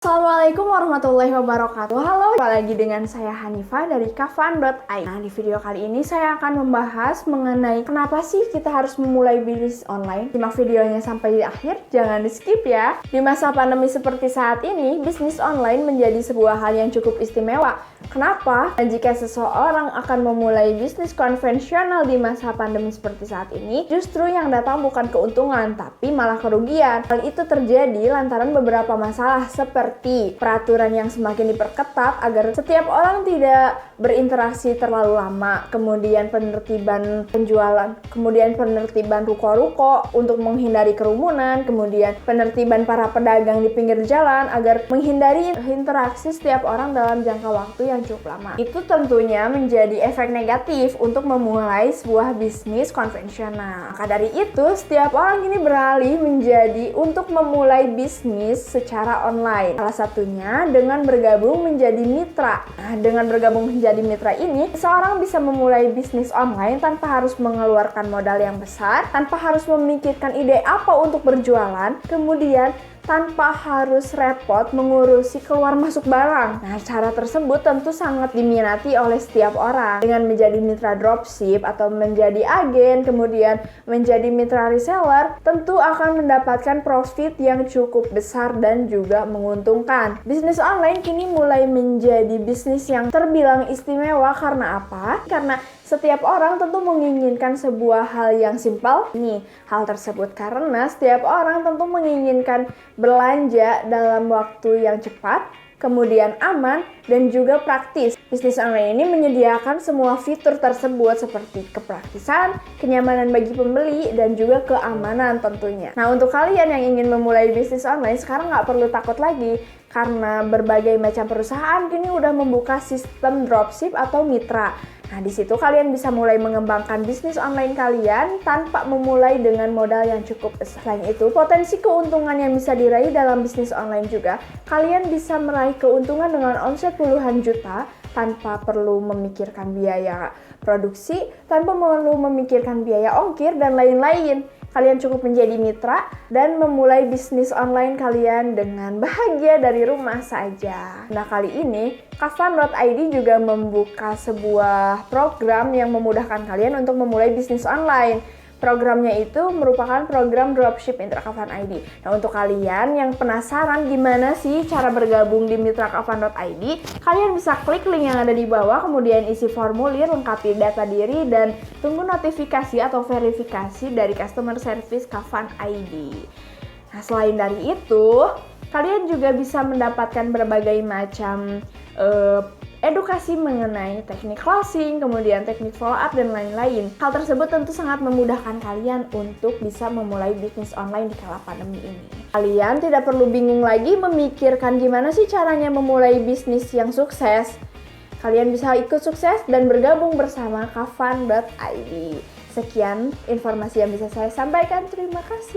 Assalamualaikum warahmatullahi wabarakatuh. Halo, kembali lagi dengan saya Hanifah dari kafan.id. Nah, di video kali ini saya akan membahas mengenai kenapa sih kita harus memulai bisnis online. Simak videonya sampai di akhir, jangan di skip ya. Di masa pandemi seperti saat ini, bisnis online menjadi sebuah hal yang cukup istimewa. Kenapa? Dan jika seseorang akan memulai bisnis konvensional di masa pandemi seperti saat ini, justru yang datang bukan keuntungan, tapi malah kerugian. Hal itu terjadi lantaran beberapa masalah seperti peraturan yang semakin diperketat agar setiap orang tidak berinteraksi terlalu lama, kemudian penertiban penjualan, kemudian penertiban ruko-ruko untuk menghindari kerumunan, kemudian penertiban para pedagang di pinggir jalan agar menghindari interaksi setiap orang dalam jangka waktu yang cukup lama. Itu tentunya menjadi efek negatif untuk memulai sebuah bisnis konvensional. Maka dari itu, setiap orang ini beralih menjadi untuk memulai bisnis secara online. Salah satunya dengan bergabung menjadi mitra. Nah, dengan bergabung menjadi mitra ini, seseorang bisa memulai bisnis online tanpa harus mengeluarkan modal yang besar, tanpa harus memikirkan ide apa untuk berjualan, kemudian tanpa harus repot mengurusi keluar masuk barang. Nah, cara tersebut tentu sangat diminati oleh setiap orang. Dengan menjadi mitra dropship atau menjadi agen, kemudian menjadi mitra reseller, tentu akan mendapatkan profit yang cukup besar dan juga menguntungkan. Bisnis online kini mulai menjadi bisnis yang terbilang istimewa karena apa? Karena setiap orang tentu menginginkan sebuah hal yang simpel. Hal tersebut karena setiap orang tentu menginginkan belanja dalam waktu yang cepat, kemudian aman, dan juga praktis. Bisnis online ini menyediakan semua fitur tersebut seperti kepraktisan, kenyamanan bagi pembeli, dan juga keamanan tentunya. Nah, untuk kalian yang ingin memulai bisnis online, sekarang nggak perlu takut lagi karena berbagai macam perusahaan kini udah membuka sistem dropship atau mitra. Nah, di situ kalian bisa mulai mengembangkan bisnis online kalian tanpa memulai dengan modal yang cukup besar. Selain itu, potensi keuntungan yang bisa diraih dalam bisnis online juga, kalian bisa meraih keuntungan dengan omset puluhan juta tanpa perlu memikirkan biaya produksi, tanpa perlu memikirkan biaya ongkir, dan lain-lain. Kalian cukup menjadi mitra dan memulai bisnis online kalian dengan bahagia dari rumah saja. Nah, kali ini kafan.id juga membuka sebuah program yang memudahkan kalian untuk memulai bisnis online. Programnya itu merupakan program dropship Mitra Kafan.id. Nah, untuk kalian yang penasaran gimana sih cara bergabung di Mitra Kafan.id, kalian bisa klik link yang ada di bawah, kemudian isi formulir, lengkapi data diri, dan tunggu notifikasi atau verifikasi dari customer service Kafan.id. Nah, selain dari itu, kalian juga bisa mendapatkan berbagai macam edukasi mengenai teknik closing, kemudian teknik follow up, dan lain-lain. Hal tersebut tentu sangat memudahkan kalian untuk bisa memulai bisnis online di kala pandemi ini. Kalian tidak perlu bingung lagi memikirkan gimana sih caranya memulai bisnis yang sukses. Kalian bisa ikut sukses dan bergabung bersama kafan.id. Sekian informasi yang bisa saya sampaikan. Terima kasih.